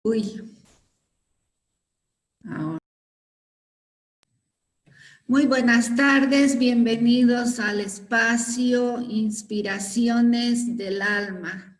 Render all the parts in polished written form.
Uy. Ahora. Muy buenas tardes, bienvenidos al espacio Inspiraciones del Alma.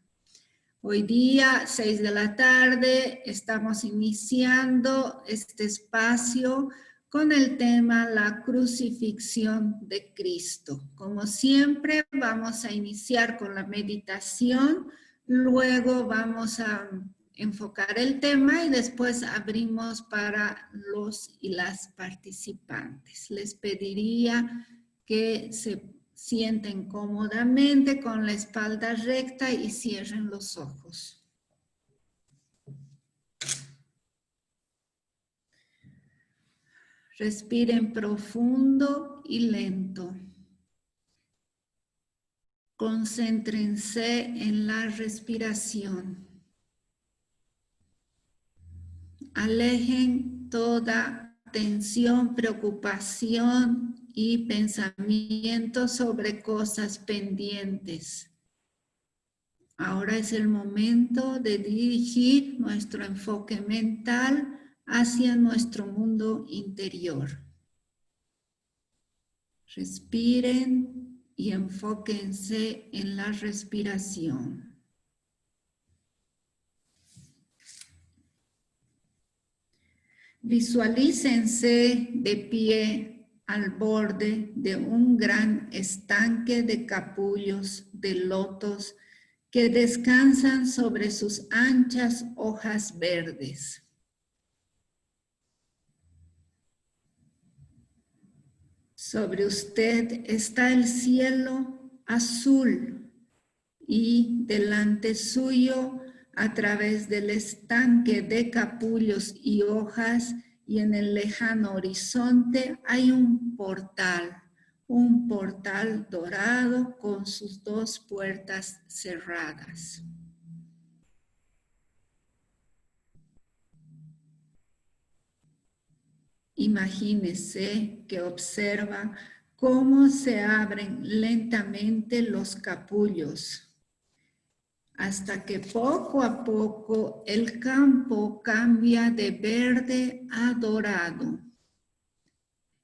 Hoy día, 6 de la tarde, estamos iniciando este espacio con el tema la crucifixión de Cristo. Como siempre, vamos a iniciar con la meditación, luego vamos a enfocar el tema y después abrimos para los y las participantes. Les pediría que se sienten cómodamente con la espalda recta y cierren los ojos. Respiren profundo y lento. Concéntrense en la respiración. Alejen toda tensión, preocupación y pensamiento sobre cosas pendientes. Ahora es el momento de dirigir nuestro enfoque mental hacia nuestro mundo interior. Respiren y enfóquense en la respiración. Visualícense de pie al borde de un gran estanque de capullos de lotos que descansan sobre sus anchas hojas verdes. Sobre usted está el cielo azul y delante suyo, a través del estanque de capullos y hojas y en el lejano horizonte, hay un portal dorado con sus dos puertas cerradas. Imagínese que observa cómo se abren lentamente los capullos, hasta que poco a poco el campo cambia de verde a dorado.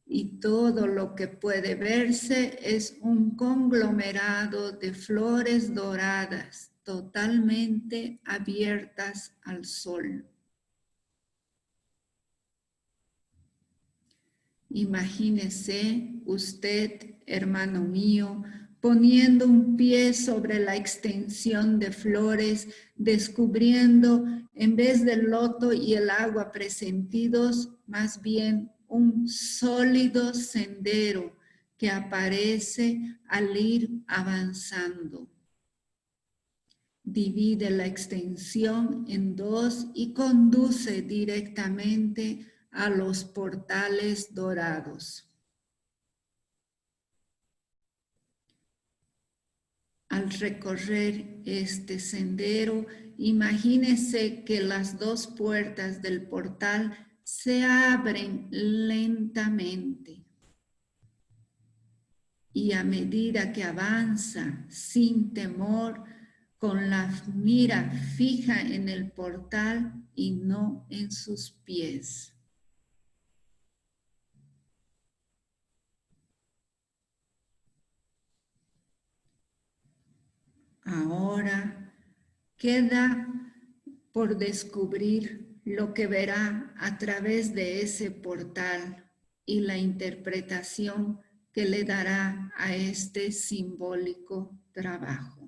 Y todo lo que puede verse es un conglomerado de flores doradas, totalmente abiertas al sol. Imagínese usted, hermano mío, poniendo un pie sobre la extensión de flores, descubriendo, en vez del loto y el agua presentidos, más bien un sólido sendero que aparece al ir avanzando. Divide la extensión en dos y conduce directamente a los portales dorados. Al recorrer este sendero, imagínese que las dos puertas del portal se abren lentamente. Y a medida que avanza sin temor, con la mira fija en el portal y no en sus pies. Ahora queda por descubrir lo que verá a través de ese portal y la interpretación que le dará a este simbólico trabajo.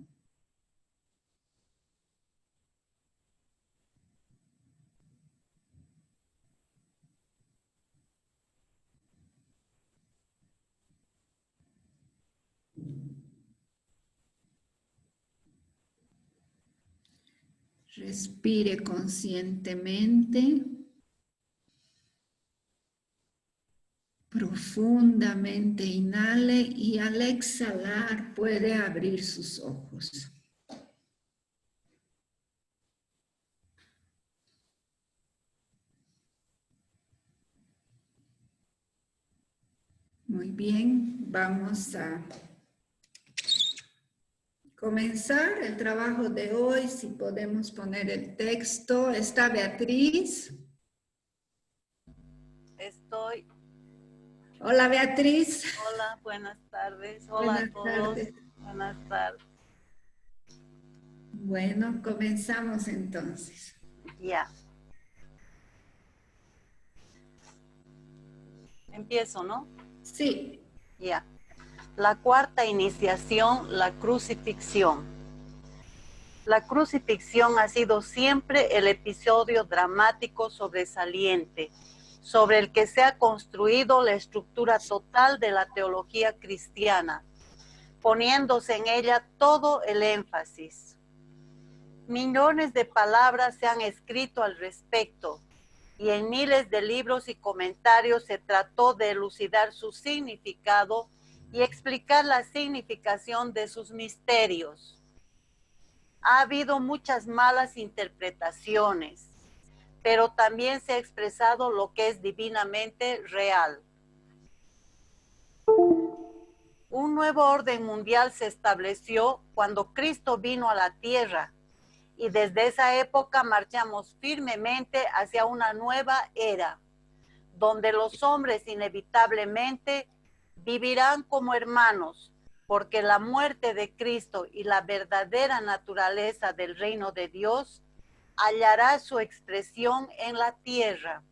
Respire conscientemente, profundamente inhale y al exhalar puede abrir sus ojos. Muy bien, vamos a comenzar el trabajo de hoy, si podemos poner el texto. ¿Está Beatriz? Estoy. Hola, Beatriz. Hola, buenas tardes. Hola Buenas a todos. tardes. Buenas tardes. Bueno, comenzamos entonces. Ya. Empiezo, ¿no? Sí. Ya. La cuarta iniciación, la crucifixión. La crucifixión ha sido siempre el episodio dramático sobresaliente, sobre el que se ha construido la estructura total de la teología cristiana, poniéndose en ella todo el énfasis. Millones de palabras se han escrito al respecto, y en miles de libros y comentarios se trató de elucidar su significado y explicar la significación de sus misterios. Ha habido muchas malas interpretaciones, pero también se ha expresado lo que es divinamente real. Un nuevo orden mundial se estableció cuando Cristo vino a la tierra, y desde esa época marchamos firmemente hacia una nueva era, donde los hombres inevitablemente vivirán como hermanos, porque la muerte de Cristo y la verdadera naturaleza del reino de Dios hallará su expresión en la tierra.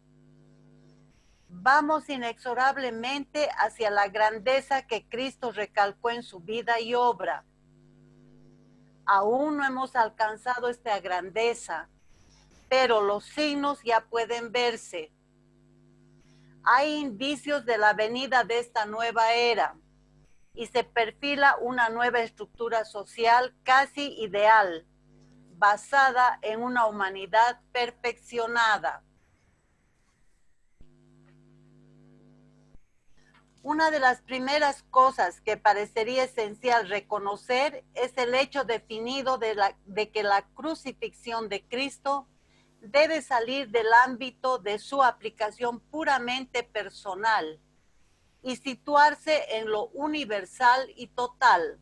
Vamos inexorablemente hacia la grandeza que Cristo recalcó en su vida y obra. Aún no hemos alcanzado esta grandeza, pero los signos ya pueden verse. Hay indicios de la venida de esta nueva era y se perfila una nueva estructura social casi ideal, basada en una humanidad perfeccionada. Una de las primeras cosas que parecería esencial reconocer es el hecho definido de que la crucifixión de Cristo debe salir del ámbito de su aplicación puramente personal y situarse en lo universal y total.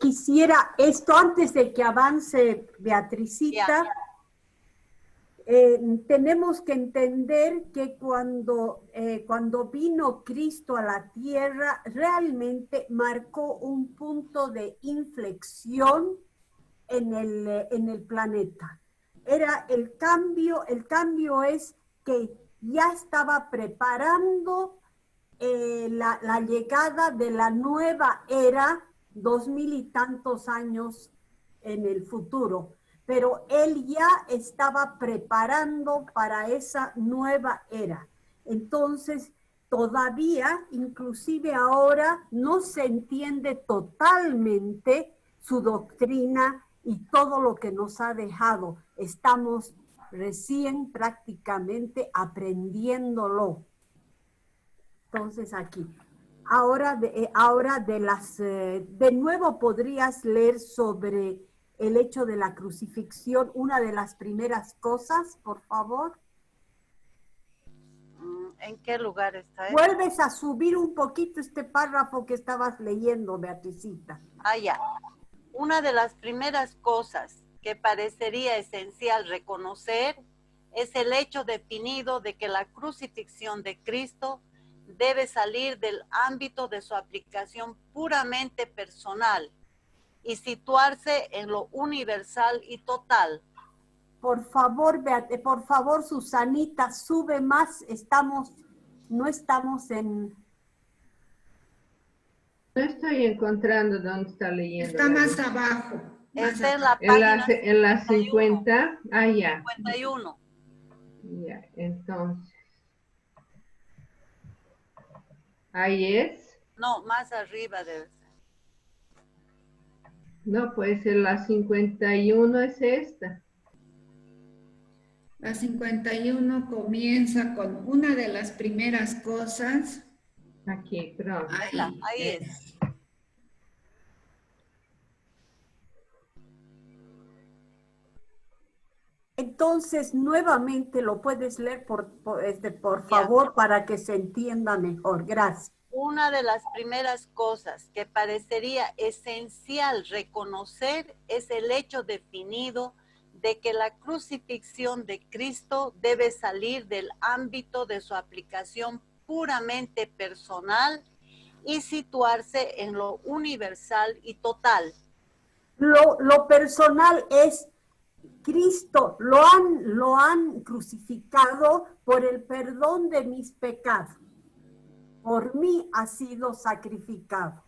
Quisiera esto antes de que avance Beatricita. Tenemos que entender que cuando vino Cristo a la tierra, realmente marcó un punto de inflexión en el planeta. Era el cambio es que ya estaba preparando la llegada de la nueva era, 2000 y tantos años en el futuro. Pero él ya estaba preparando para esa nueva era. Entonces, todavía, inclusive ahora, no se entiende totalmente su doctrina y todo lo que nos ha dejado. Estamos recién prácticamente aprendiéndolo. Entonces aquí, de nuevo podrías leer sobre el hecho de la crucifixión, una de las primeras cosas, por favor. ¿En qué lugar está? Vuelves a subir un poquito este párrafo que estabas leyendo, Beatricita. Ya. Una de las primeras cosas que parecería esencial reconocer es el hecho definido de que la crucifixión de Cristo debe salir del ámbito de su aplicación puramente personal y situarse en lo universal y total. Por favor, Susanita, sube más. No estamos en... No estoy encontrando dónde está leyendo. Está más abajo. Está en la página en la 50. Ya. 51. Ya, entonces. Ahí es. No, más arriba debe ser. No, pues en la 51 es esta. La 51 comienza con una de las primeras cosas. Aquí, pronto. Ahí es. Entonces, nuevamente lo puedes leer, por favor, para que se entienda mejor. Gracias. Una de las primeras cosas que parecería esencial reconocer es el hecho definido de que la crucifixión de Cristo debe salir del ámbito de su aplicación puramente personal y situarse en lo universal y total. Lo personal es Cristo, lo han crucificado por el perdón de mis pecados. Por mí ha sido sacrificado.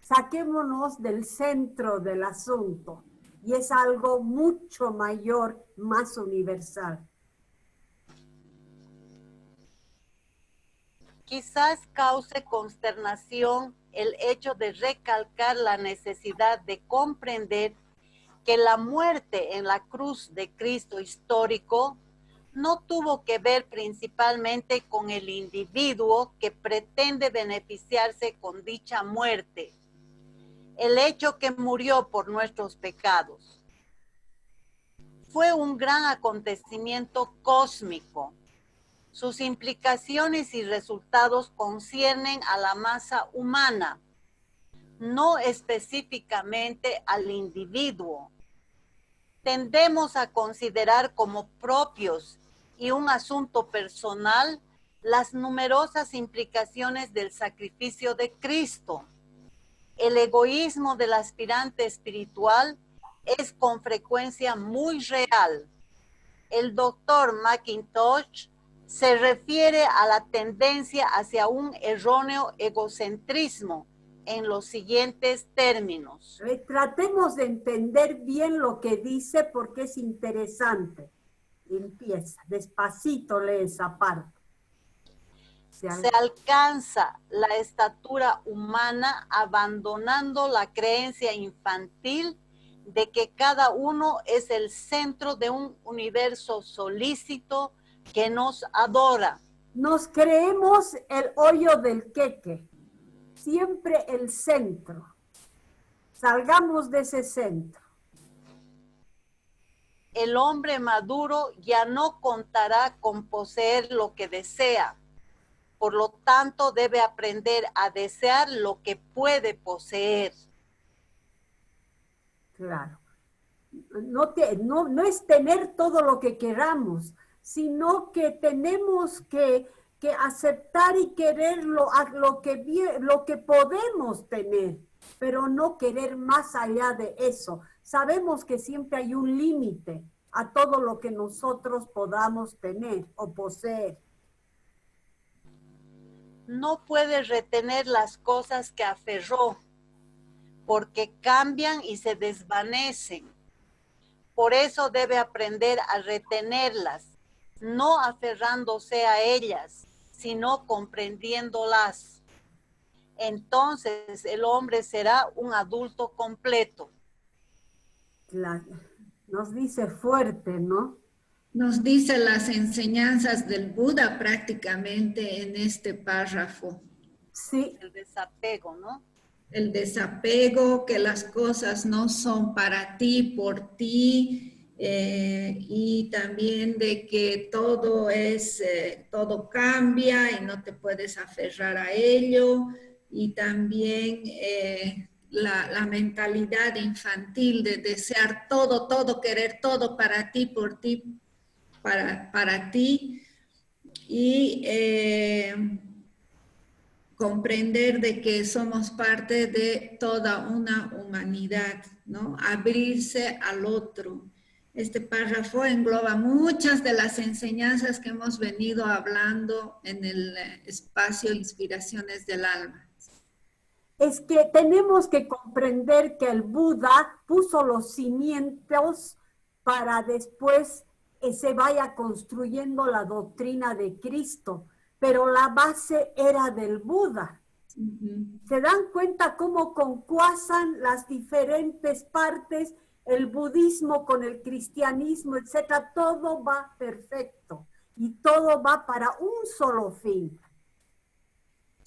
Saquémonos del centro del asunto y es algo mucho mayor, más universal. Quizás cause consternación el hecho de recalcar la necesidad de comprender que la muerte en la cruz de Cristo histórico no tuvo que ver principalmente con el individuo que pretende beneficiarse con dicha muerte, el hecho que murió por nuestros pecados. Fue un gran acontecimiento cósmico. Sus implicaciones y resultados conciernen a la masa humana, no específicamente al individuo. Tendemos a considerar como propios y un asunto personal las numerosas implicaciones del sacrificio de Cristo. El egoísmo del aspirante espiritual es con frecuencia muy real. El doctor McIntosh se refiere a la tendencia hacia un erróneo egocentrismo en los siguientes términos. Tratemos de entender bien lo que dice porque es interesante. Empieza, despacito lee esa parte. Se alcanza la estatura humana abandonando la creencia infantil de que cada uno es el centro de un universo solícito que nos adora. Nos creemos el hoyo del queque, siempre el centro. Salgamos de ese centro. El hombre maduro ya no contará con poseer lo que desea. Por lo tanto, debe aprender a desear lo que puede poseer. Claro. No es tener todo lo que queramos, sino que tenemos que aceptar y querer lo que podemos tener, pero no querer más allá de eso. Sabemos que siempre hay un límite a todo lo que nosotros podamos tener o poseer. No puede retener las cosas que aferró, porque cambian y se desvanecen. Por eso debe aprender a retenerlas, no aferrándose a ellas, sino comprendiéndolas. Entonces el hombre será un adulto completo. Claro. Nos dice fuerte, ¿no? Nos dice las enseñanzas del Buda prácticamente en este párrafo. Sí. El desapego, ¿no? El desapego, que las cosas no son para ti, por ti, y también de que todo todo cambia y no te puedes aferrar a ello, y también la mentalidad infantil de desear todo, querer todo para ti, por ti, para ti, y comprender de que somos parte de toda una humanidad, ¿no? Abrirse al otro. Este párrafo engloba muchas de las enseñanzas que hemos venido hablando en el espacio Inspiraciones del Alma. Es que tenemos que comprender que el Buda puso los cimientos para después se vaya construyendo la doctrina de Cristo, pero la base era del Buda. ¿Se dan cuenta cómo concuasan las diferentes partes, el budismo con el cristianismo, etcétera? Todo va perfecto y todo va para un solo fin.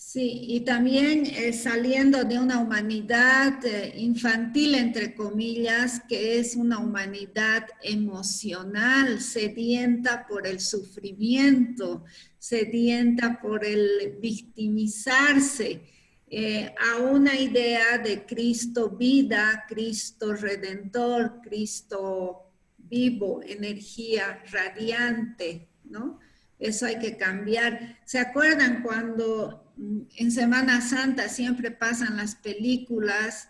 Sí, y también saliendo de una humanidad infantil, entre comillas, que es una humanidad emocional, sedienta por el sufrimiento, sedienta por el victimizarse, a una idea de Cristo vida, Cristo redentor, Cristo vivo, energía radiante, ¿no? Eso hay que cambiar. ¿Se acuerdan cuando en Semana Santa siempre pasan las películas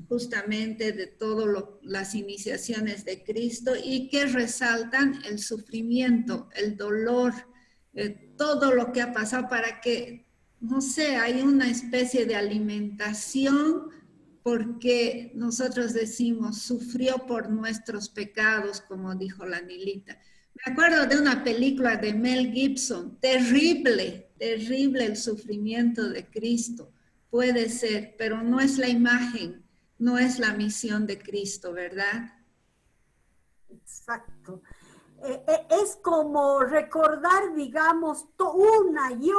justamente de todas las iniciaciones de Cristo y que resaltan el sufrimiento, el dolor, todo lo que ha pasado para que, no sé, hay una especie de alimentación porque nosotros decimos, sufrió por nuestros pecados, como dijo la Nilita. Me acuerdo de una película de Mel Gibson, terrible, terrible el sufrimiento de Cristo. Puede ser, pero no es la imagen, no es la misión de Cristo, ¿verdad? Exacto. Es como recordar, digamos, una y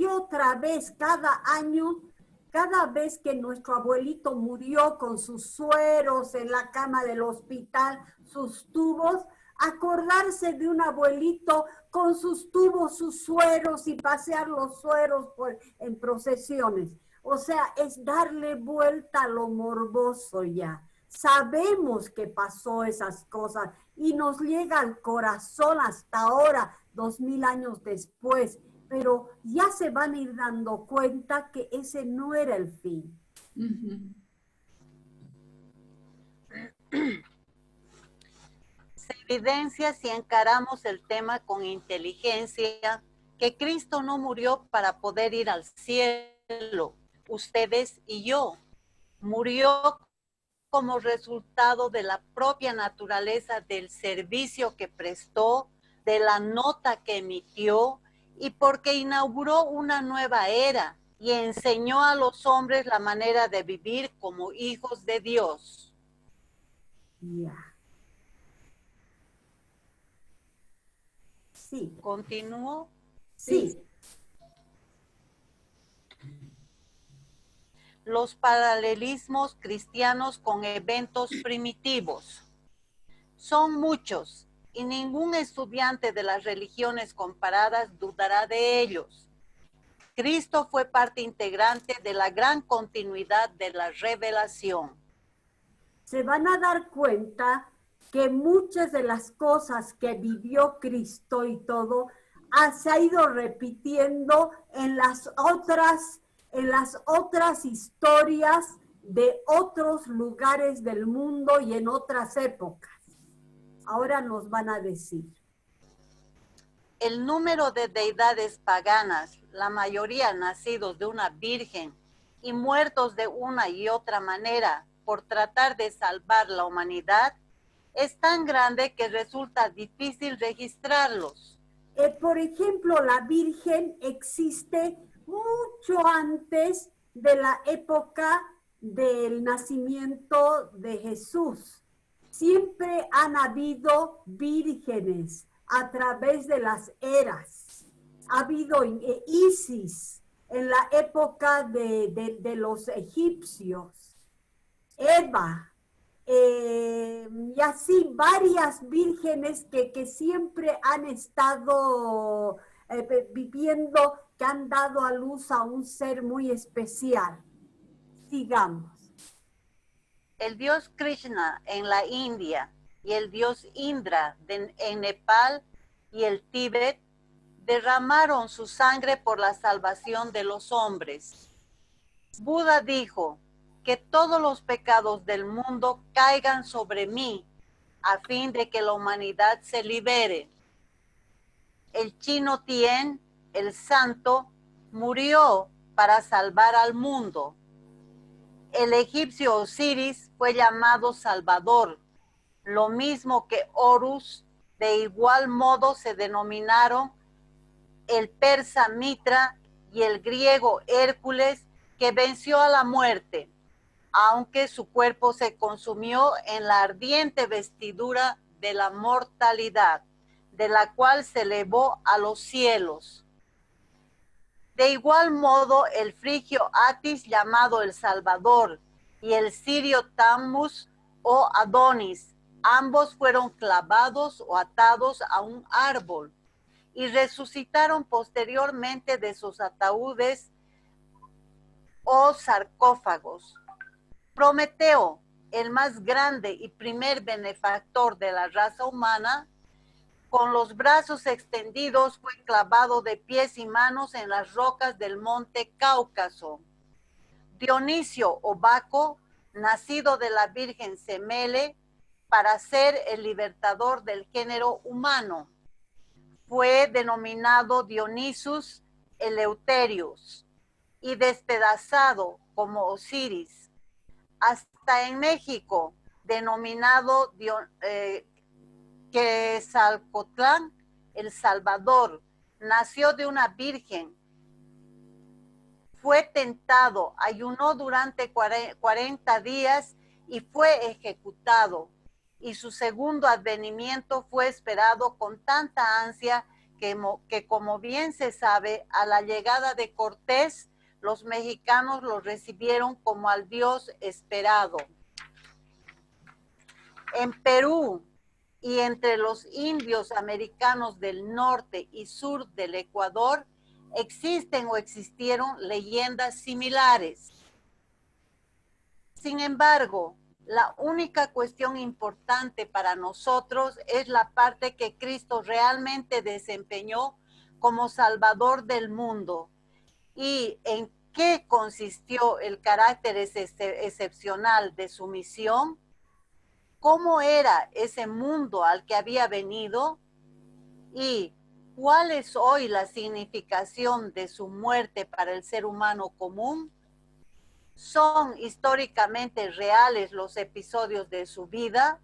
otra vez cada año, cada vez que nuestro abuelito murió con sus sueros en la cama del hospital, sus tubos, acordarse de un abuelito con sus tubos, sus sueros y pasear los sueros en procesiones. O sea, es darle vuelta a lo morboso ya. Sabemos que pasó esas cosas y nos llega al corazón hasta ahora, 2000 años después, pero ya se van a ir dando cuenta que ese no era el fin. Se evidencia si encaramos el tema con inteligencia que Cristo no murió para poder ir al cielo, ustedes y yo. Murió como resultado de la propia naturaleza del servicio que prestó, de la nota que emitió y porque inauguró una nueva era y enseñó a los hombres la manera de vivir como hijos de Dios. Yeah. Sí. ¿Continúo? Sí. Los paralelismos cristianos con eventos primitivos. Son muchos y ningún estudiante de las religiones comparadas dudará de ellos. Cristo fue parte integrante de la gran continuidad de la revelación. Se van a dar cuenta que muchas de las cosas que vivió Cristo y todo se ha ido repitiendo en las otras historias de otros lugares del mundo y en otras épocas. Ahora nos van a decir. El número de deidades paganas, la mayoría nacidos de una virgen y muertos de una y otra manera por tratar de salvar la humanidad, es tan grande que resulta difícil registrarlos. Por ejemplo, la Virgen existe mucho antes de la época del nacimiento de Jesús. Siempre han habido vírgenes a través de las eras. Ha habido Isis en la época de los egipcios, Eva, y así varias vírgenes que siempre han estado viviendo, que han dado a luz a un ser muy especial. Sigamos. El dios Krishna en la India y el dios Indra en Nepal y el Tíbet derramaron su sangre por la salvación de los hombres. Buda dijo que todos los pecados del mundo caigan sobre mí a fin de que la humanidad se libere. El chino Tien, el santo, murió para salvar al mundo. El egipcio Osiris fue llamado Salvador, lo mismo que Horus. De igual modo se denominaron el persa Mitra y el griego Hércules, que venció a la muerte, aunque su cuerpo se consumió en la ardiente vestidura de la mortalidad, de la cual se elevó a los cielos. De igual modo, el frigio Atis, llamado el Salvador, y el sirio Tammuz o Adonis, ambos fueron clavados o atados a un árbol y resucitaron posteriormente de sus ataúdes o sarcófagos. Prometeo, el más grande y primer benefactor de la raza humana, con los brazos extendidos fue clavado de pies y manos en las rocas del monte Cáucaso. Dionisio o Baco, nacido de la Virgen Semele para ser el libertador del género humano, fue denominado Dionysus Eleutherius y despedazado como Osiris. Hasta en México, denominado Quetzalcóatl, el Salvador, nació de una virgen, fue tentado, ayunó durante 40 días y fue ejecutado. Y su segundo advenimiento fue esperado con tanta ansia que como bien se sabe, a la llegada de Cortés, los mexicanos lo recibieron como al Dios esperado. En Perú y entre los indios americanos del norte y sur del Ecuador, existen o existieron leyendas similares. Sin embargo, la única cuestión importante para nosotros es la parte que Cristo realmente desempeñó como Salvador del mundo y en qué consistió el carácter excepcional de su misión, cómo era ese mundo al que había venido y cuál es hoy la significación de su muerte para el ser humano común. ¿Son históricamente reales los episodios de su vida?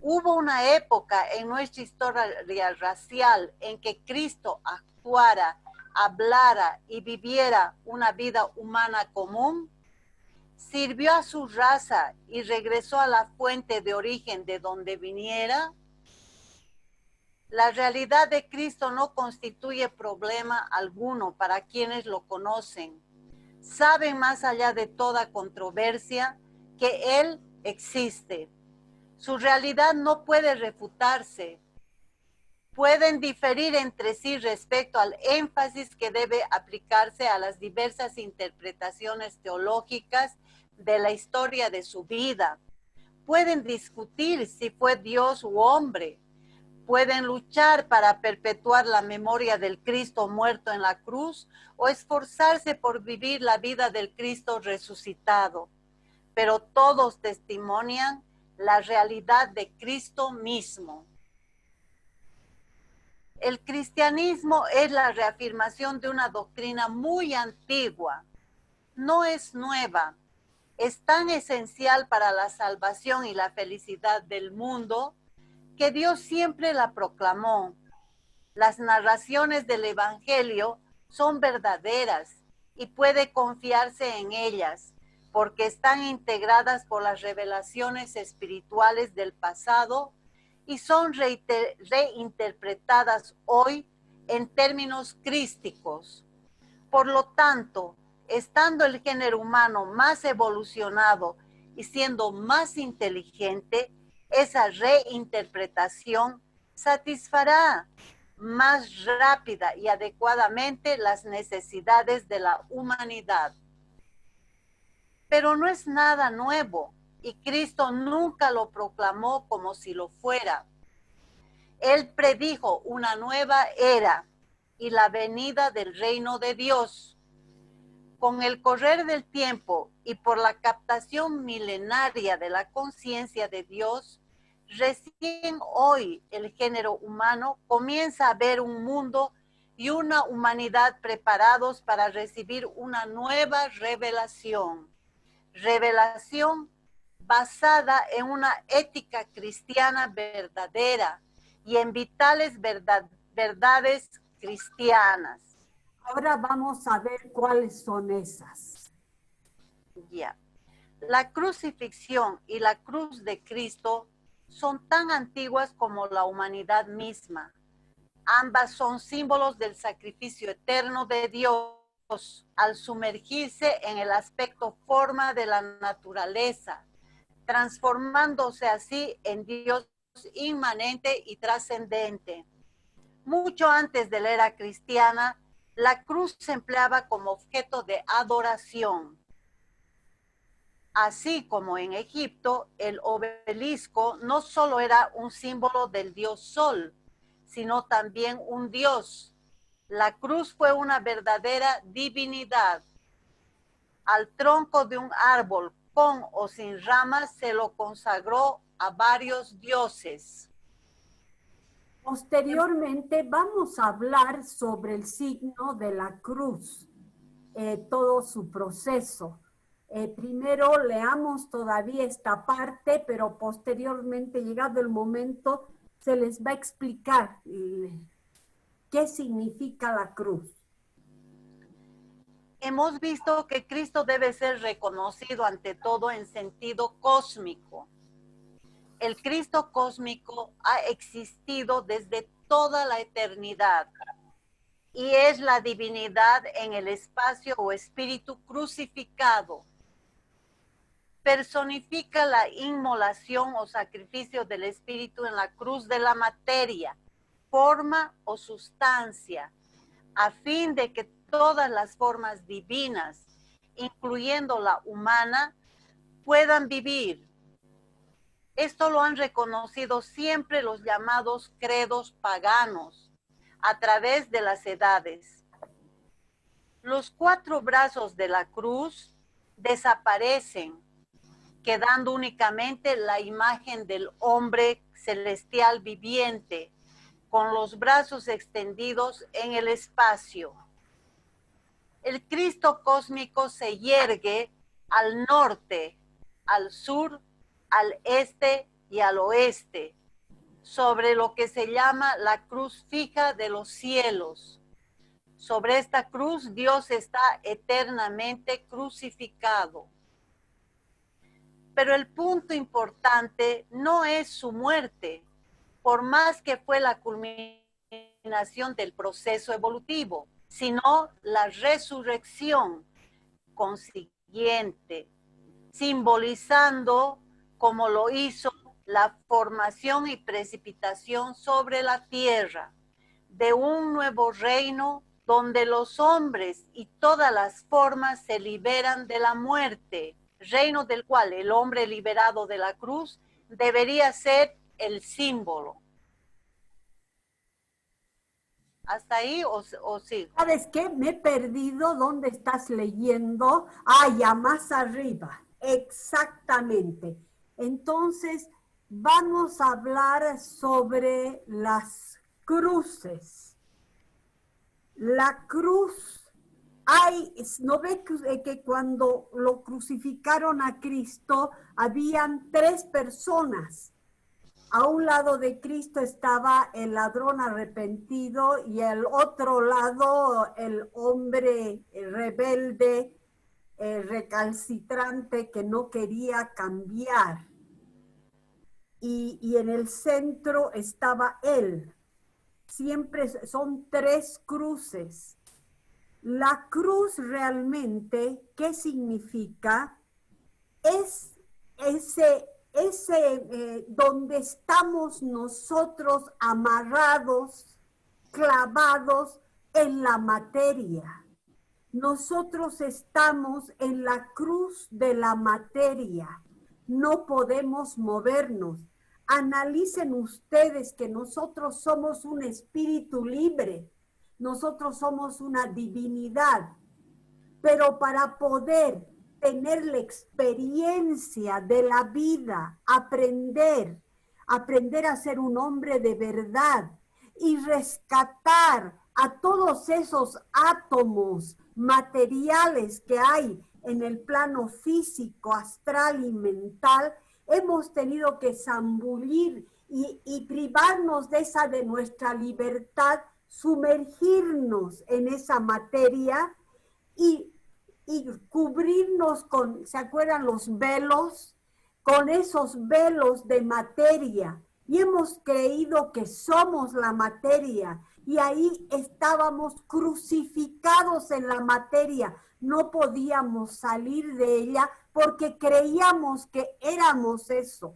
Hubo una época en nuestra historia racial en que Cristo actuara, hablara y viviera una vida humana común. ¿Sirvió a su raza y regresó a la fuente de origen de donde viniera? La realidad de Cristo no constituye problema alguno para quienes lo conocen. Saben más allá de toda controversia que Él existe. Su realidad no puede refutarse. Pueden diferir entre sí respecto al énfasis que debe aplicarse a las diversas interpretaciones teológicas de la historia de su vida. Pueden discutir si fue Dios u hombre. Pueden luchar para perpetuar la memoria del Cristo muerto en la cruz o esforzarse por vivir la vida del Cristo resucitado. Pero todos testimonian la realidad de Cristo mismo. El cristianismo es la reafirmación de una doctrina muy antigua. No es nueva. Es tan esencial para la salvación y la felicidad del mundo que Dios siempre la proclamó. Las narraciones del Evangelio son verdaderas y puede confiarse en ellas, porque están integradas por las revelaciones espirituales del pasado y son reinterpretadas hoy en términos crísticos. Por lo tanto, estando el género humano más evolucionado y siendo más inteligente, esa reinterpretación satisfará más rápida y adecuadamente las necesidades de la humanidad. Pero no es nada nuevo y Cristo nunca lo proclamó como si lo fuera. Él predijo una nueva era y la venida del reino de Dios. Con el correr del tiempo y por la captación milenaria de la conciencia de Dios, recién hoy el género humano comienza a ver un mundo y una humanidad preparados para recibir una nueva revelación. Revelación basada en una ética cristiana verdadera y en vitales verdades cristianas. Ahora vamos a ver cuáles son esas. Ya. La crucifixión y la cruz de Cristo son tan antiguas como la humanidad misma. Ambas son símbolos del sacrificio eterno de Dios al sumergirse en el aspecto forma de la naturaleza, transformándose así en Dios inmanente y trascendente. Mucho antes de la era cristiana, la cruz se empleaba como objeto de adoración. Así como en Egipto, el obelisco no solo era un símbolo del dios Sol, sino también un dios. La cruz fue una verdadera divinidad. Al tronco de un árbol, con o sin ramas, se lo consagró a varios dioses. Posteriormente vamos a hablar sobre el signo de la cruz, todo su proceso. Primero leamos todavía esta parte, pero posteriormente, llegado el momento, se les va a explicar qué significa la cruz. Hemos visto que Cristo debe ser reconocido ante todo en sentido cósmico. El Cristo cósmico ha existido desde toda la eternidad y es la divinidad en el espacio o espíritu crucificado. Personifica la inmolación o sacrificio del espíritu en la cruz de la materia, forma o sustancia, a fin de que todas las formas divinas, incluyendo la humana, puedan vivir. Esto lo han reconocido siempre los llamados credos paganos a través de las edades. Los 4 brazos de la cruz desaparecen, quedando únicamente la imagen del hombre celestial viviente, con los brazos extendidos en el espacio. El Cristo cósmico se yergue al norte, al sur, al este y al oeste, sobre lo que se llama la cruz fija de los cielos. Sobre esta cruz Dios está eternamente crucificado. Pero el punto importante no es su muerte, por más que fue la culminación del proceso evolutivo, sino la resurrección consiguiente, simbolizando, como lo hizo, la formación y precipitación sobre la tierra de un nuevo reino donde los hombres y todas las formas se liberan de la muerte, reino del cual el hombre liberado de la cruz debería ser el símbolo. ¿Hasta ahí o sigo? ¿Sabes qué? Me he perdido dónde estás leyendo. Ya más arriba. Exactamente. Entonces, vamos a hablar sobre las cruces. La cruz, ¿no ve que cuando lo crucificaron a Cristo, habían 3 personas? A un lado de Cristo estaba el ladrón arrepentido y al otro lado el hombre rebelde, recalcitrante que no quería cambiar. Y en el centro estaba él. Siempre son 3 cruces. La cruz realmente, ¿qué significa? Es ese donde estamos nosotros amarrados, clavados en la materia. Nosotros estamos en la cruz de la materia. No podemos movernos. Analicen ustedes que nosotros somos un espíritu libre. Nosotros somos una divinidad. Pero para poder tener la experiencia de la vida, aprender a ser un hombre de verdad y rescatar a todos esos átomos materiales que hay en el plano físico, astral y mental, hemos tenido que zambullir y privarnos de nuestra libertad, sumergirnos en esa materia y cubrirnos con, ¿se acuerdan los velos? Con esos velos de materia. Y hemos creído que somos la materia, y ahí estábamos crucificados en la materia. No podíamos salir de ella porque creíamos que éramos eso.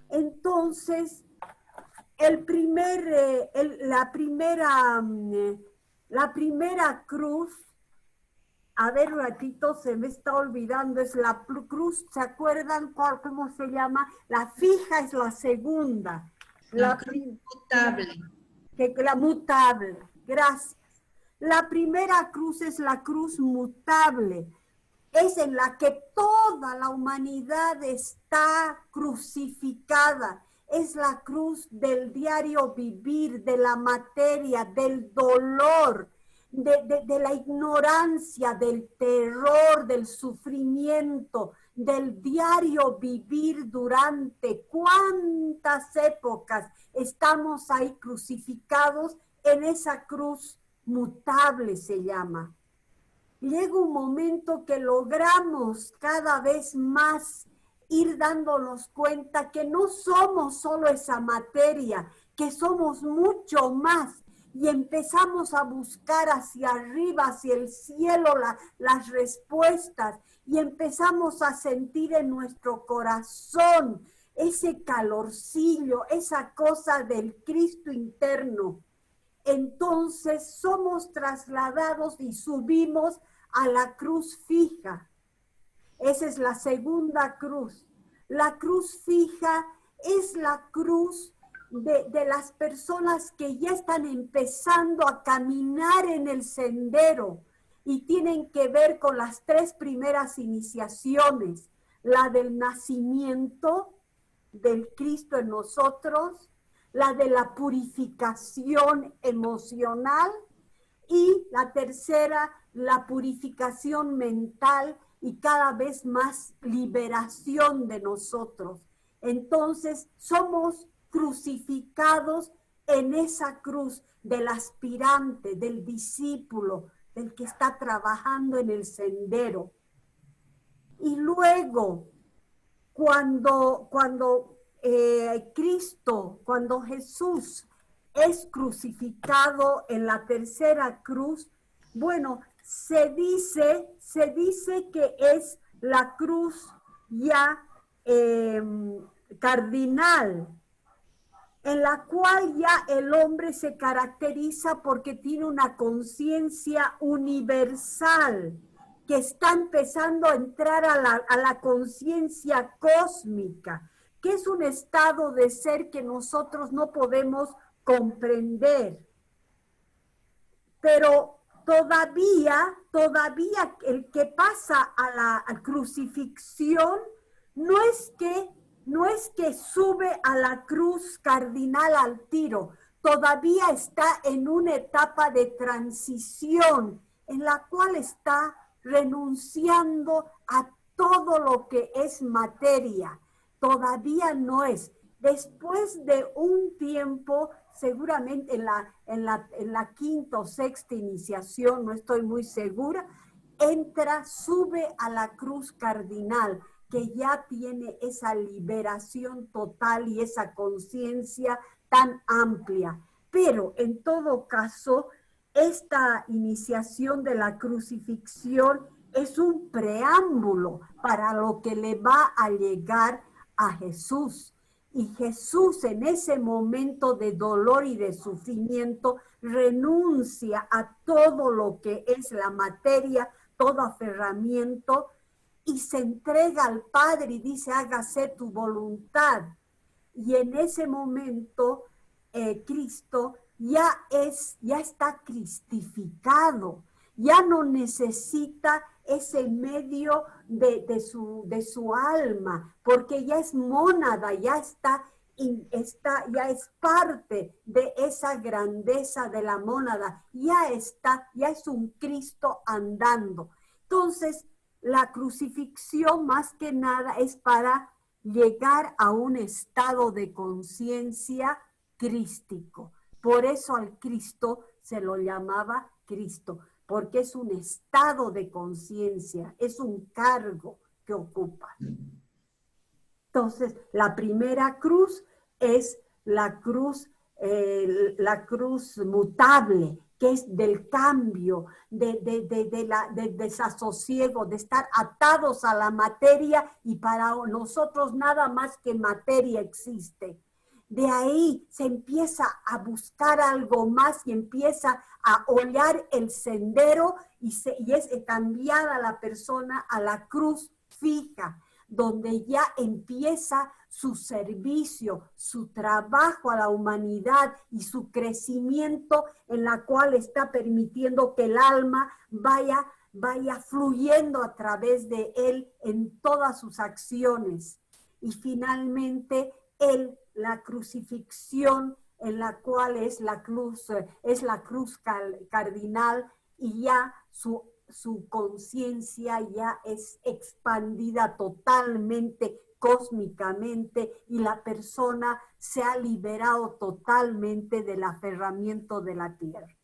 Entonces, la primera cruz, a ver, un ratito, se me está olvidando, es la cruz, ¿se acuerdan cómo se llama? La fija es la segunda. La cruz mutable. La mutable, gracias. La primera cruz es la cruz mutable. Es en la que toda la humanidad está crucificada. Es la cruz del diario vivir, de la materia, del dolor, de la ignorancia, del terror, del sufrimiento, del diario vivir durante cuántas épocas estamos ahí crucificados en esa cruz mutable, se llama. Llega un momento que logramos cada vez más ir dándonos cuenta que no somos solo esa materia, que somos mucho más, y empezamos a buscar hacia arriba, hacia el cielo, las respuestas, y empezamos a sentir en nuestro corazón ese calorcillo, esa cosa del Cristo interno. Entonces somos trasladados y subimos a la cruz fija. Esa es la segunda cruz. La cruz fija es la cruz de las personas que ya están empezando a caminar en el sendero y tienen que ver con las 3 primeras iniciaciones, la del nacimiento del Cristo en nosotros, la de la purificación emocional y la tercera, la purificación mental y cada vez más liberación de nosotros. Entonces somos crucificados en esa cruz del aspirante, del discípulo, del que está trabajando en el sendero. Y luego, cuando Jesús es crucificado en la tercera cruz, bueno, se dice que es la cruz ya cardinal, en la cual ya el hombre se caracteriza porque tiene una conciencia universal, que está empezando a entrar a la conciencia cósmica, que es un estado de ser que nosotros no podemos comprender. Pero todavía el que pasa a la crucifixión no es que sube a la cruz cardinal al tiro, todavía está en una etapa de transición en la cual está renunciando a todo lo que es materia. Todavía no es. Después de un tiempo, seguramente en la quinta o sexta iniciación, no estoy muy segura, sube a la cruz cardinal, que ya tiene esa liberación total y esa conciencia tan amplia. Pero en todo caso, esta iniciación de la crucifixión es un preámbulo para lo que le va a llegar a Jesús. Y Jesús en ese momento de dolor y de sufrimiento renuncia a todo lo que es la materia, todo aferramiento, y se entrega al Padre y dice, hágase tu voluntad. Y en ese momento Cristo ya está cristificado, ya no necesita ese medio de su alma, porque ya es mónada, ya es parte de esa grandeza de la mónada, ya es un Cristo andando. Entonces, la crucifixión más que nada es para llegar a un estado de conciencia crístico. Por eso al Cristo se lo llamaba Cristo, porque es un estado de conciencia, es un cargo que ocupa. Entonces, la primera cruz es la cruz la cruz mutable, que es del cambio, del desasosiego, de estar atados a la materia y para nosotros nada más que materia existe. De ahí se empieza a buscar algo más y empieza a hollar el sendero y es cambiada la persona a la cruz fija, donde ya empieza su servicio, su trabajo a la humanidad y su crecimiento, en la cual está permitiendo que el alma vaya fluyendo a través de él en todas sus acciones. Y finalmente, la crucifixión, en la cual es la cruz cardinal, y ya su conciencia ya es expandida totalmente, cósmicamente, y la persona se ha liberado totalmente del aferramiento de la tierra.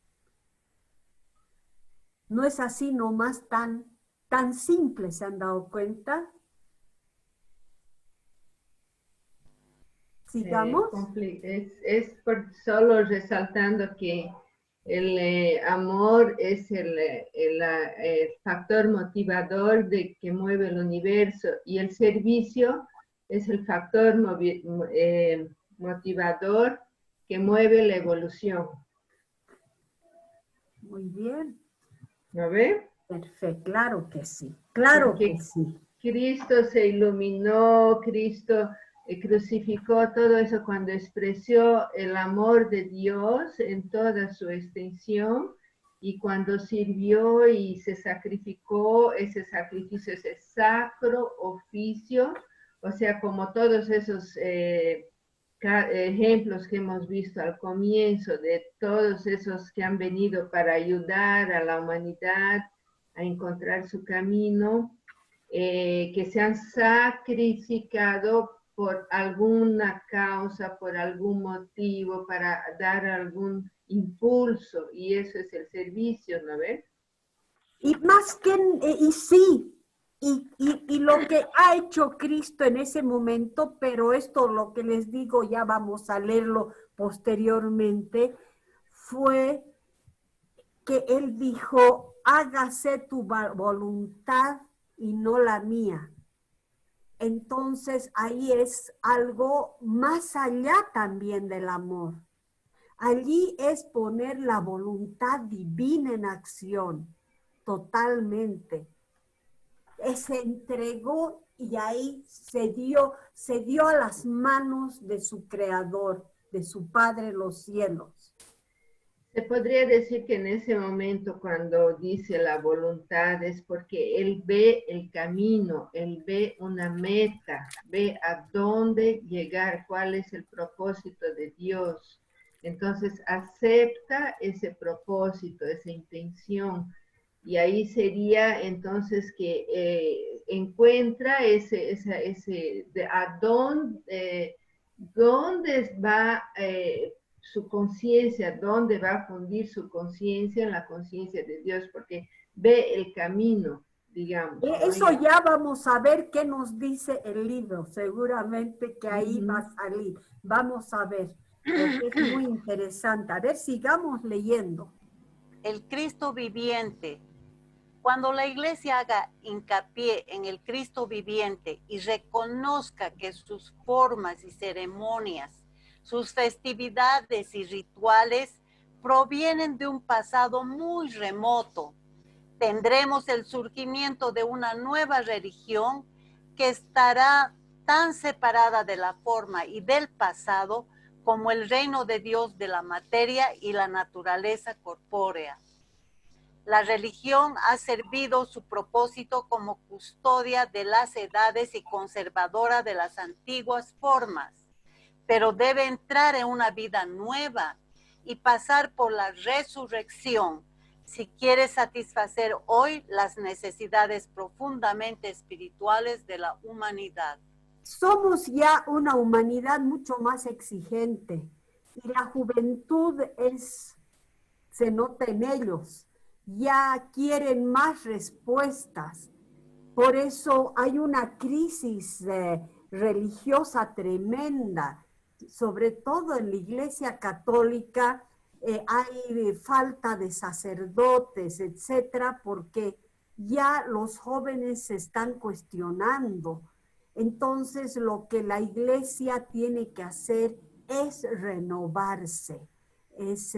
No es así nomás tan simple, ¿se han dado cuenta? ¿Sigamos? Es solo resaltando que el amor es el factor motivador que mueve el universo, y el servicio es el factor motivador que mueve la evolución. Muy bien. ¿No ve? Perfecto, claro que sí, claro Porque que sí. Cristo se iluminó, Cristo crucificó todo eso cuando expresó el amor de Dios en toda su extensión, y cuando sirvió y se sacrificó, ese sacrificio, ese sacro oficio, o sea, como todos esos ejemplos que hemos visto al comienzo, de todos esos que han venido para ayudar a la humanidad a encontrar su camino, que se han sacrificado por alguna causa, por algún motivo, para dar algún impulso, y eso es el servicio, ¿no ves? Y más que, y sí, y lo que ha hecho Cristo en ese momento, pero esto lo que les digo, ya vamos a leerlo posteriormente, fue que Él dijo, hágase tu voluntad y no la mía. Entonces ahí es algo más allá también del amor. Allí es poner la voluntad divina en acción, totalmente. Se entregó y ahí se dio a las manos de su Creador, de su Padre en los cielos. Se podría decir que en ese momento, cuando dice la voluntad, es porque Él ve el camino, Él ve una meta, ve a dónde llegar, cuál es el propósito de Dios. Entonces acepta ese propósito, esa intención, y ahí sería entonces que encuentra a dónde va su conciencia, dónde va a fundir su conciencia en la conciencia de Dios, porque ve el camino, digamos. Eso ya vamos a ver qué nos dice el libro, seguramente que ahí va a salir. Vamos a ver, porque es muy interesante. A ver, sigamos leyendo. El Cristo viviente. Cuando la iglesia haga hincapié en el Cristo viviente y reconozca que sus formas y ceremonias, sus festividades y rituales provienen de un pasado muy remoto, tendremos el surgimiento de una nueva religión que estará tan separada de la forma y del pasado como el reino de Dios de la materia y la naturaleza corpórea. La religión ha servido su propósito como custodia de las edades y conservadora de las antiguas formas, pero debe entrar en una vida nueva y pasar por la resurrección si quiere satisfacer hoy las necesidades profundamente espirituales de la humanidad. Somos ya una humanidad mucho más exigente y la juventud se nota en ellos. Ya quieren más respuestas. Por eso hay una crisis religiosa tremenda. sobre todo en la Iglesia Católica, hay falta de sacerdotes, etcétera, porque ya los jóvenes se están cuestionando. Entonces, lo que la Iglesia tiene que hacer es renovarse, es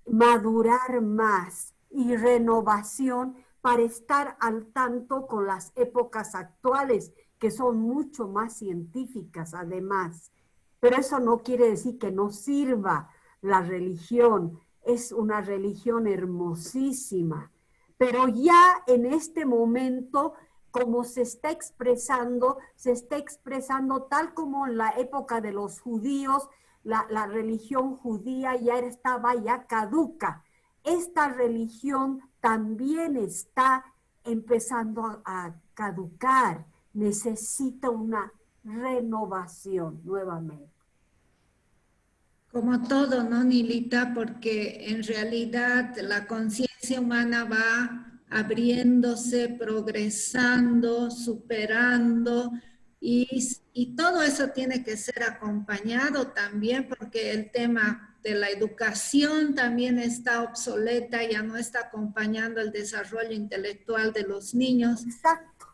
madurar más y renovación para estar al tanto con las épocas actuales, que son mucho más científicas además. Pero eso no quiere decir que no sirva la religión. Es una religión hermosísima. Pero ya en este momento, como se está expresando tal como en la época de los judíos, la religión judía ya estaba ya caduca. Esta religión también está empezando a caducar, necesita una renovación nuevamente. Como todo, ¿no, Nilita? Porque en realidad la conciencia humana va abriéndose, progresando, superando, y todo eso tiene que ser acompañado también, porque el tema de la educación también está obsoleta, ya no está acompañando el desarrollo intelectual de los niños. Exacto.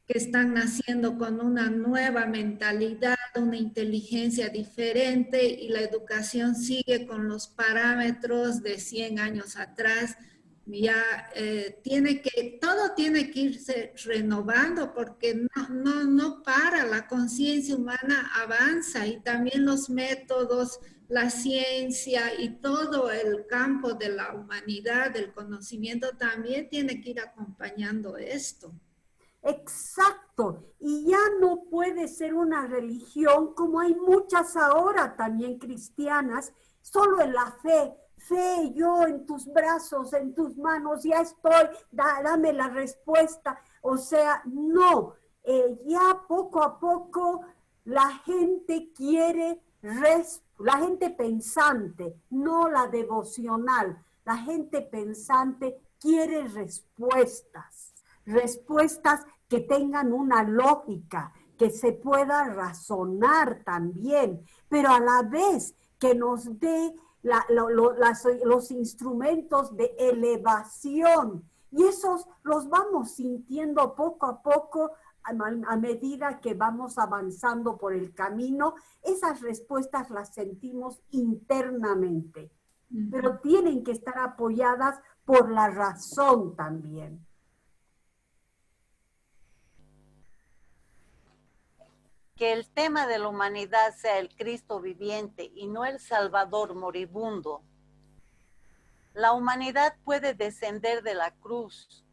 Que están naciendo con una nueva mentalidad, una inteligencia diferente, y la educación sigue con los parámetros de 100 años atrás. Ya todo tiene que irse renovando, porque no para, la conciencia humana avanza, y también los métodos, la ciencia y todo el campo de la humanidad, del conocimiento, también tiene que ir acompañando esto. Exacto, y ya no puede ser una religión como hay muchas ahora también cristianas, solo en la fe. Fe, yo en tus brazos, en tus manos, ya estoy, dame la respuesta. O sea, no, ya poco a poco la gente quiere, la gente pensante, no la devocional, la gente pensante quiere respuestas que tengan una lógica, que se pueda razonar también, pero a la vez que nos dé los instrumentos de elevación. Y esos los vamos sintiendo poco a poco a medida que vamos avanzando por el camino. Esas respuestas las sentimos internamente, pero tienen que estar apoyadas por la razón también. Que el tema de la humanidad sea el Cristo viviente y no el Salvador moribundo. La humanidad puede descender de la cruz,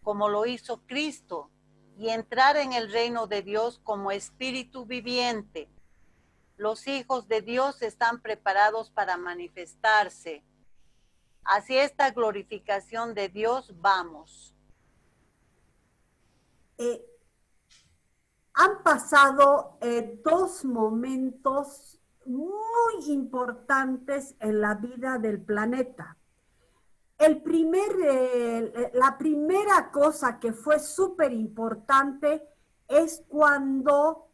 como lo hizo Cristo, y entrar en el reino de Dios como espíritu viviente. Los hijos de Dios están preparados para manifestarse. Hacia esta glorificación de Dios vamos. Han pasado dos momentos muy importantes en la vida del planeta. La primera cosa que fue súper importante es cuando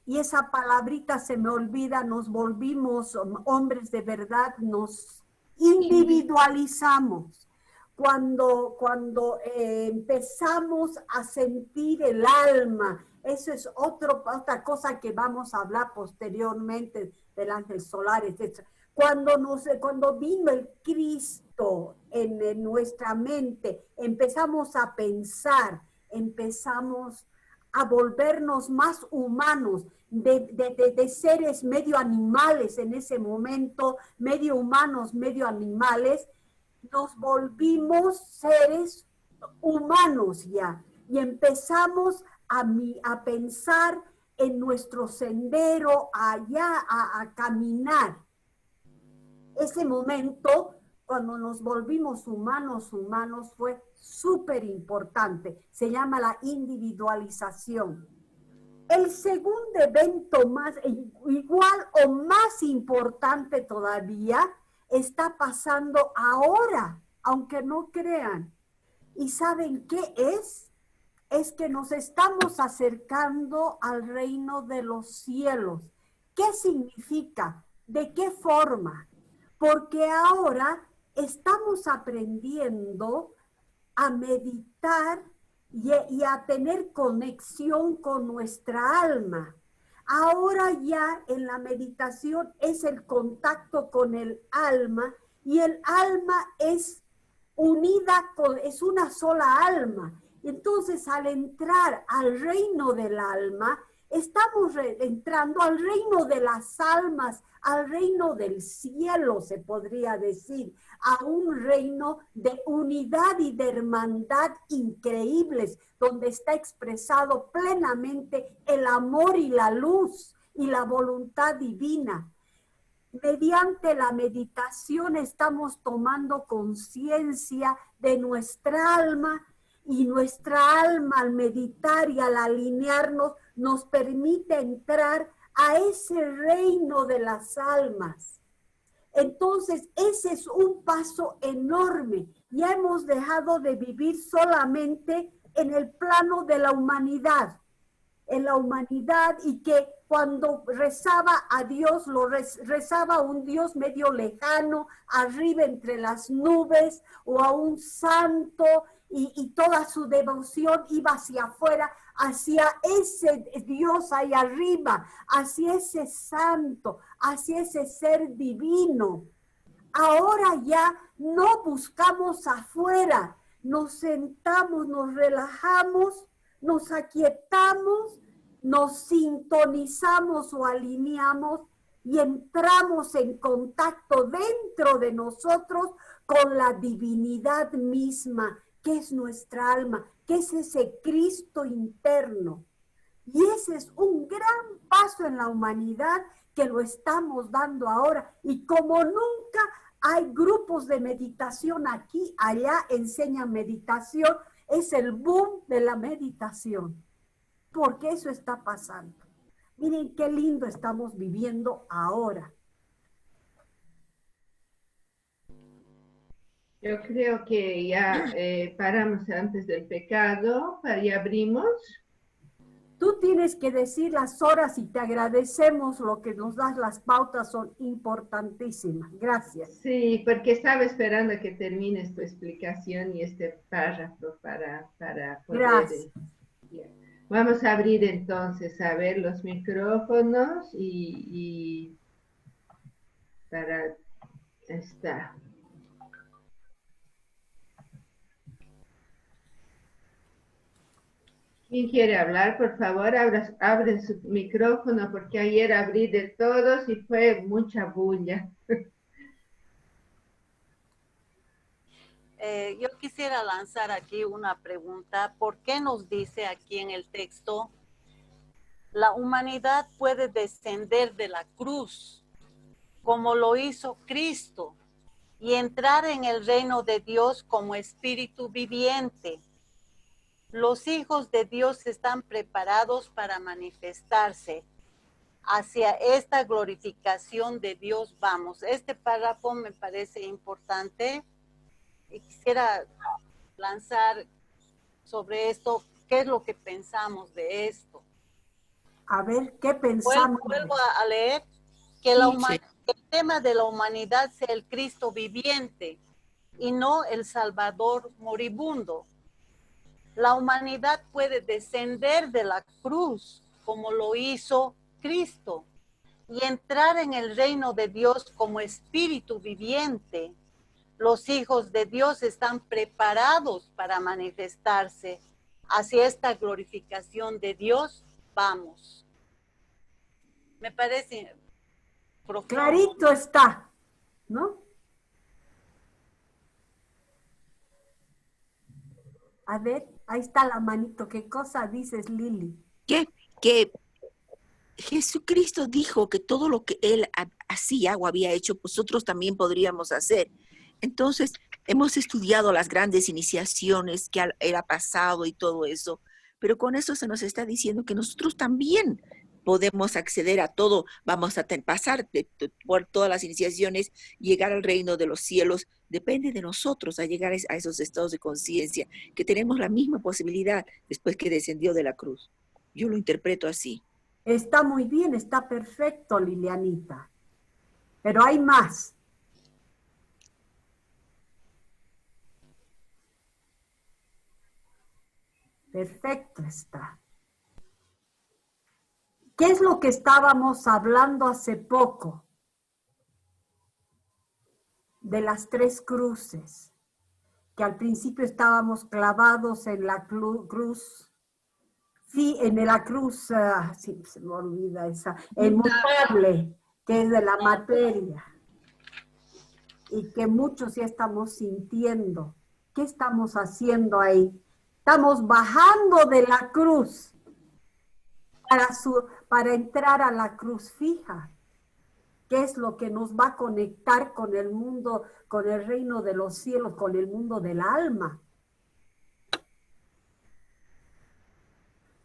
y esa palabrita se me olvida, nos volvimos hombres de verdad, nos individualizamos. Cuando empezamos a sentir el alma, eso es otra cosa que vamos a hablar posteriormente del ángel solar, etc. Cuando vino el Cristo en nuestra mente, empezamos a pensar, empezamos a volvernos más humanos, de seres medio animales en ese momento, medio humanos, medio animales, nos volvimos seres humanos ya y empezamos a pensar en nuestro sendero allá, a caminar. Ese momento, cuando nos volvimos humanos, fue súper importante. Se llama la individualización. El segundo evento más, igual o más importante todavía, está pasando ahora, aunque no crean. ¿Y saben qué es? es que nos estamos acercando al reino de los cielos. ¿Qué significa? ¿De qué forma? Porque ahora estamos aprendiendo a meditar y a tener conexión con nuestra alma. Ahora ya en la meditación es el contacto con el alma y el alma es unida es una sola alma. Entonces, al entrar al reino del alma, estamos entrando al reino de las almas, al reino del cielo, se podría decir, a un reino de unidad y de hermandad increíbles, donde está expresado plenamente el amor y la luz y la voluntad divina. Mediante la meditación estamos tomando conciencia de nuestra alma, y nuestra alma al meditar y al alinearnos nos permite entrar a ese reino de las almas. Entonces, ese es un paso enorme. Ya hemos dejado de vivir solamente en el plano de la humanidad. En la humanidad, y que cuando rezaba a Dios, lo rezaba a un Dios medio lejano, arriba entre las nubes, o a un santo, y toda su devoción iba hacia afuera, hacia ese Dios ahí arriba, hacia ese santo, hacia ese ser divino. Ahora ya no buscamos afuera, nos sentamos, nos relajamos, nos aquietamos, nos sintonizamos o alineamos y entramos en contacto dentro de nosotros con la divinidad misma, que es nuestra alma, que es ese Cristo interno. Y ese es un gran paso en la humanidad que lo estamos dando ahora. Y como nunca hay grupos de meditación aquí, allá enseñan meditación, es el boom de la meditación, porque eso está pasando. Miren qué lindo estamos viviendo ahora. Yo creo que ya paramos antes del pecado, y abrimos. Tú tienes que decir las horas y te agradecemos lo que nos das, las pautas son importantísimas. Gracias. Sí, porque estaba esperando que termines tu explicación y este párrafo para poder... Gracias. Vamos a abrir entonces, a ver, los micrófonos y para... Está. ¿Quién quiere hablar? Por favor, abre su micrófono, porque ayer abrí de todos y fue mucha bulla. Yo quisiera lanzar aquí una pregunta. ¿Por qué nos dice aquí en el texto, la humanidad puede descender de la cruz como lo hizo Cristo y entrar en el reino de Dios como espíritu viviente? Los hijos de Dios están preparados para manifestarse. Hacia esta glorificación de Dios vamos. Este párrafo me parece importante y quisiera lanzar sobre esto, ¿qué es lo que pensamos de esto? A ver, ¿qué pensamos? Vuelvo a leer, que el tema de la humanidad sea el Cristo viviente y no el Salvador moribundo. La humanidad puede descender de la cruz como lo hizo Cristo y entrar en el reino de Dios como espíritu viviente. Los hijos de Dios están preparados para manifestarse. Hacia esta glorificación de Dios vamos. Me parece profundo. Clarito está, ¿no? A ver, ahí está la manito. ¿Qué cosa dices, Lili? Que Jesucristo dijo que todo lo que Él hacía o había hecho, nosotros también podríamos hacer. Entonces, hemos estudiado las grandes iniciaciones que Él ha pasado y todo eso, pero con eso se nos está diciendo que nosotros también podemos acceder a todo, vamos a pasar por todas las iniciaciones, llegar al reino de los cielos, depende de nosotros a llegar a esos estados de conciencia, que tenemos la misma posibilidad después que descendió de la cruz. Yo lo interpreto así. Está muy bien, está perfecto, Lilianita. Pero hay más. Perfecto está. ¿Qué es lo que estábamos hablando hace poco? De las 3 cruces. Que al principio estábamos clavados en la cruz. Sí, en la cruz, sí, se me olvida esa, inmutable, que es de la materia. Y que muchos ya estamos sintiendo. ¿Qué estamos haciendo ahí? Estamos bajando de la cruz para entrar a la cruz fija. ¿Qué es lo que nos va a conectar con el mundo, con el reino de los cielos, con el mundo del alma?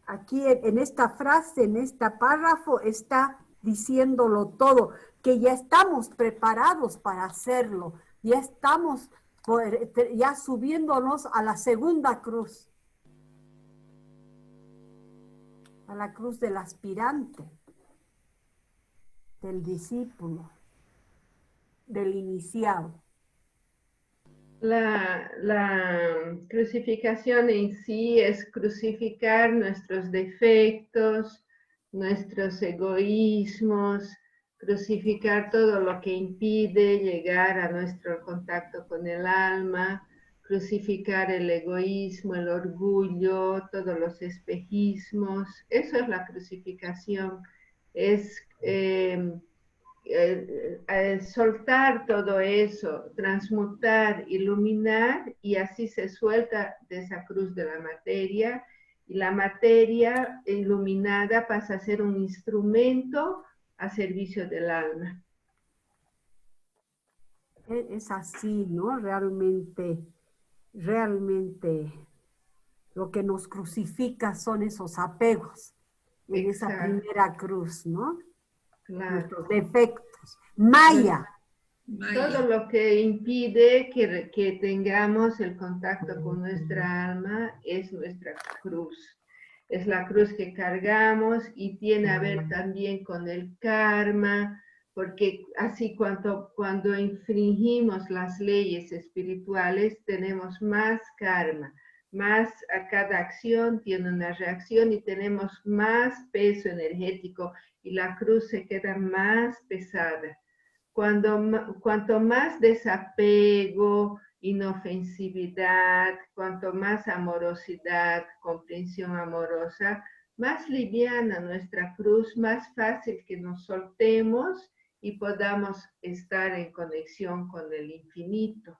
Aquí en esta frase, en este párrafo, está diciéndolo todo, que ya estamos preparados para hacerlo, ya estamos ya subiéndonos a la segunda cruz, a la cruz del aspirante, del discípulo, del iniciado. La crucificación en sí es crucificar nuestros defectos, nuestros egoísmos, crucificar todo lo que impide llegar a nuestro contacto con el alma, crucificar el egoísmo, el orgullo, todos los espejismos. Eso es la crucificación, es soltar todo eso, transmutar, iluminar, y así se suelta de esa cruz de la materia, y la materia iluminada pasa a ser un instrumento a servicio del alma. Es así, ¿no? Realmente lo que nos crucifica son esos apegos en esa primera cruz, ¿no? Claro. Nuestros defectos. Maya. Todo lo que impide que tengamos el contacto con nuestra alma es nuestra cruz. Es la cruz que cargamos y tiene a ver también con el karma, porque así cuando infringimos las leyes espirituales tenemos más karma, más a cada acción tiene una reacción y tenemos más peso energético y la cruz se queda más pesada. Cuanto más desapego, inofensividad, cuanto más amorosidad, comprensión amorosa, más liviana nuestra cruz, más fácil que nos soltemos y podamos estar en conexión con el infinito.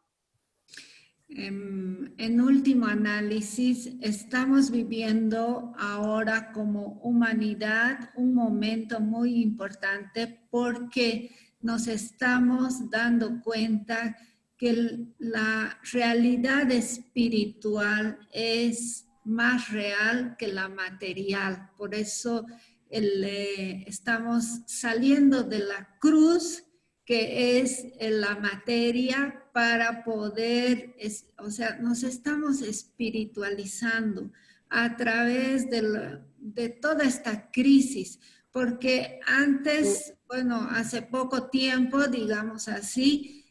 En último análisis, estamos viviendo ahora como humanidad un momento muy importante porque nos estamos dando cuenta que la realidad espiritual es más real que la material. Por eso estamos saliendo de la cruz, que es la materia, para poder, nos estamos espiritualizando a través de toda esta crisis, porque antes, hace poco tiempo, digamos así,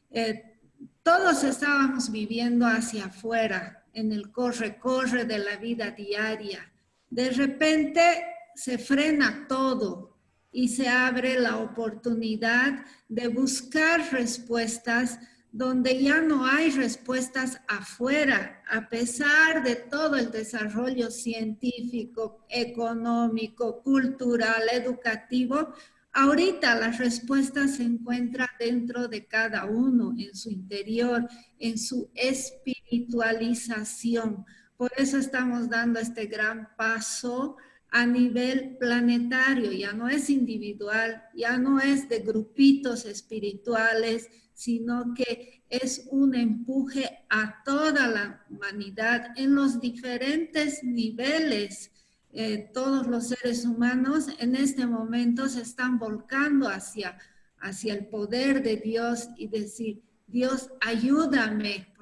todos estábamos viviendo hacia afuera, en el corre-corre de la vida diaria. De repente se frena todo y se abre la oportunidad de buscar respuestas donde ya no hay respuestas afuera, a pesar de todo el desarrollo científico, económico, cultural, educativo. Ahorita las respuestas se encuentran dentro de cada uno, en su interior, en su espiritualización. Por eso estamos dando este gran paso a nivel planetario, ya no es individual, ya no es de grupitos espirituales, sino que es un empuje a toda la humanidad en los diferentes niveles todos los seres humanos en este momento se están volcando hacia el poder de Dios y decir, Dios, ayúdame,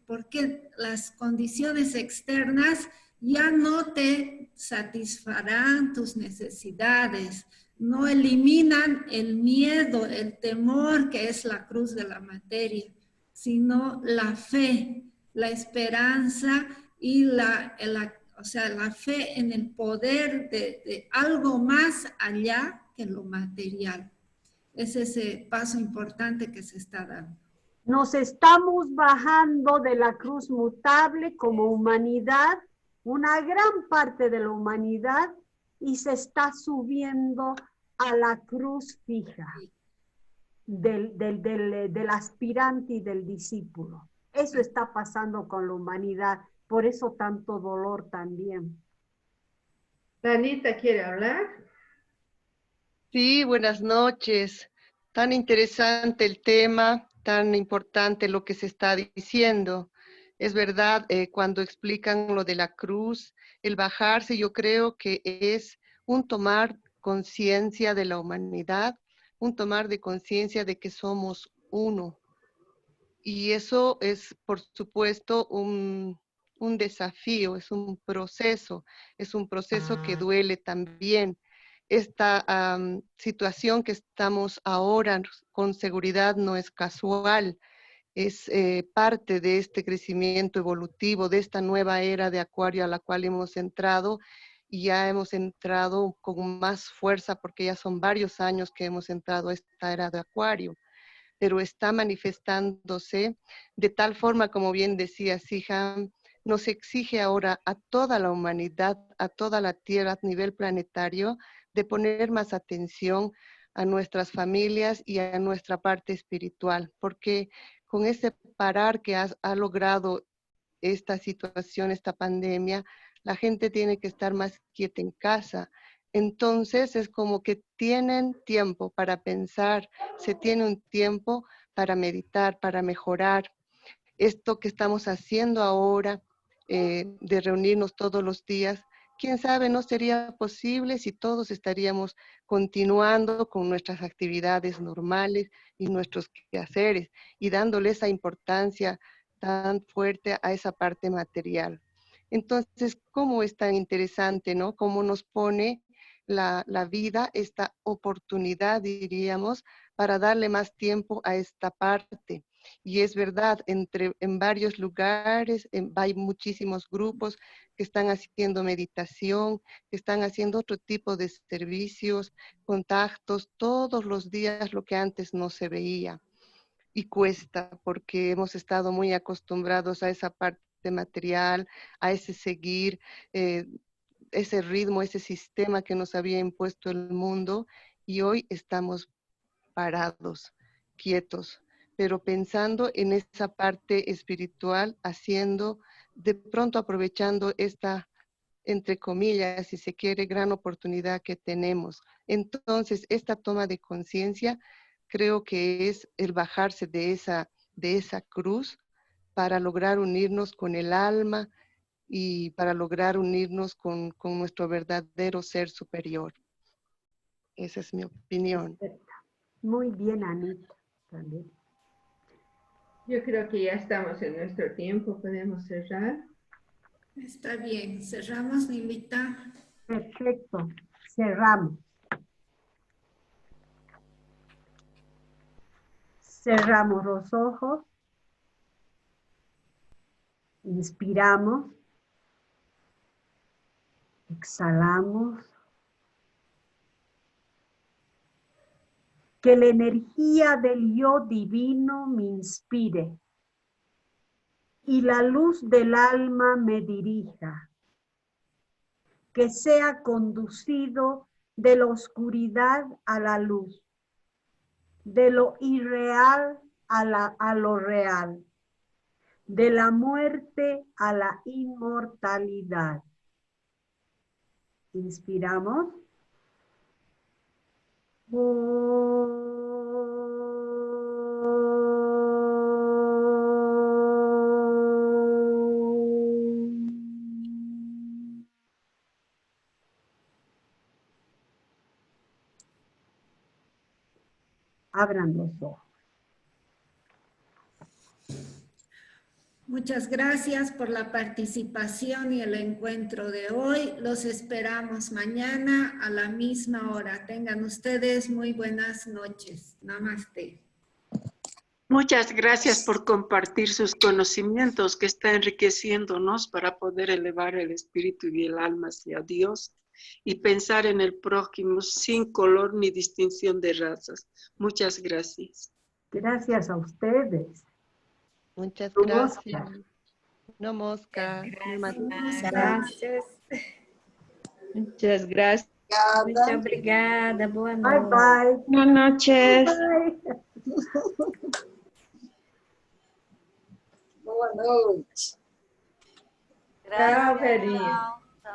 porque las condiciones externas ya no te satisfarán tus necesidades, no eliminan el miedo, el temor que es la cruz de la materia, sino la fe, la esperanza y o sea, la fe en el poder de algo más allá que lo material. Es ese paso importante que se está dando. Nos estamos bajando de la cruz mutable como humanidad, una gran parte de la humanidad, y se está subiendo a la cruz fija del aspirante y del discípulo. Eso está pasando con la humanidad, por eso tanto dolor también. Danita, ¿quiere hablar? Sí, buenas noches. Tan interesante el tema, tan importante lo que se está diciendo. Es verdad, cuando explican lo de la cruz, el bajarse, yo creo que es un tomar conciencia de la humanidad, un tomar de conciencia de que somos uno. Y eso es, por supuesto, un desafío, es un proceso que duele también. Esta situación que estamos ahora con seguridad no es casual, es parte de este crecimiento evolutivo, de esta nueva era de Acuario a la cual hemos entrado, y ya hemos entrado con más fuerza porque ya son varios años que hemos entrado a esta era de Acuario, pero está manifestándose de tal forma, como bien decía Siham, nos exige ahora a toda la humanidad, a toda la Tierra a nivel planetario, de poner más atención a nuestras familias y a nuestra parte espiritual, porque con ese parar que ha logrado esta situación, esta pandemia, la gente tiene que estar más quieta en casa. Entonces es como que tienen tiempo para pensar, se tiene un tiempo para meditar, para mejorar. Esto que estamos haciendo ahora, de reunirnos todos los días, quién sabe, no sería posible si todos estaríamos continuando con nuestras actividades normales y nuestros quehaceres y dándole esa importancia tan fuerte a esa parte material. Entonces, ¿cómo es tan interesante, no? Cómo nos pone la vida, esta oportunidad, diríamos, para darle más tiempo a esta parte. Y es verdad, en varios lugares hay muchísimos grupos que están haciendo meditación, que están haciendo otro tipo de servicios, contactos, todos los días, lo que antes no se veía. Y cuesta porque hemos estado muy acostumbrados a esa parte material, a ese seguir, ese ritmo, ese sistema que nos había impuesto el mundo, y hoy estamos parados, quietos, pero pensando en esa parte espiritual, haciendo, de pronto aprovechando esta, entre comillas, si se quiere, gran oportunidad que tenemos. Entonces, esta toma de conciencia creo que es el bajarse de esa cruz para lograr unirnos con el alma y para lograr unirnos con nuestro verdadero ser superior. Esa es mi opinión. Muy bien, Anita, también. Yo creo que ya estamos en nuestro tiempo, podemos cerrar. Está bien, cerramos, Lilita. Perfecto, cerramos. Cerramos los ojos, inspiramos, exhalamos. Que la energía del yo divino me inspire y la luz del alma me dirija. Que sea conducido de la oscuridad a la luz, de lo irreal a lo real, de la muerte a la inmortalidad. Inspiramos. abran los ojos. Muchas gracias por la participación y el encuentro de hoy. Los esperamos mañana a la misma hora. Tengan ustedes muy buenas noches. Namaste. Muchas gracias por compartir sus conocimientos que está enriqueciéndonos para poder elevar el espíritu y el alma hacia Dios y pensar en el prójimo sin color ni distinción de razas. Muchas gracias. Gracias a ustedes. Muchas Namaskar. gracias. Namaskar. Gracias. Muchas gracias. Muito obrigada. Boa Bye noite. bye. Buenas noches. Bye. Boa noite. Chao, Verinha.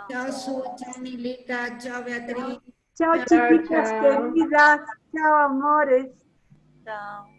Chao, Su, chao, Milita, chao, Beatriz. Chao, Chao, chiquitas chao. queridas. Chao, amores. Chao.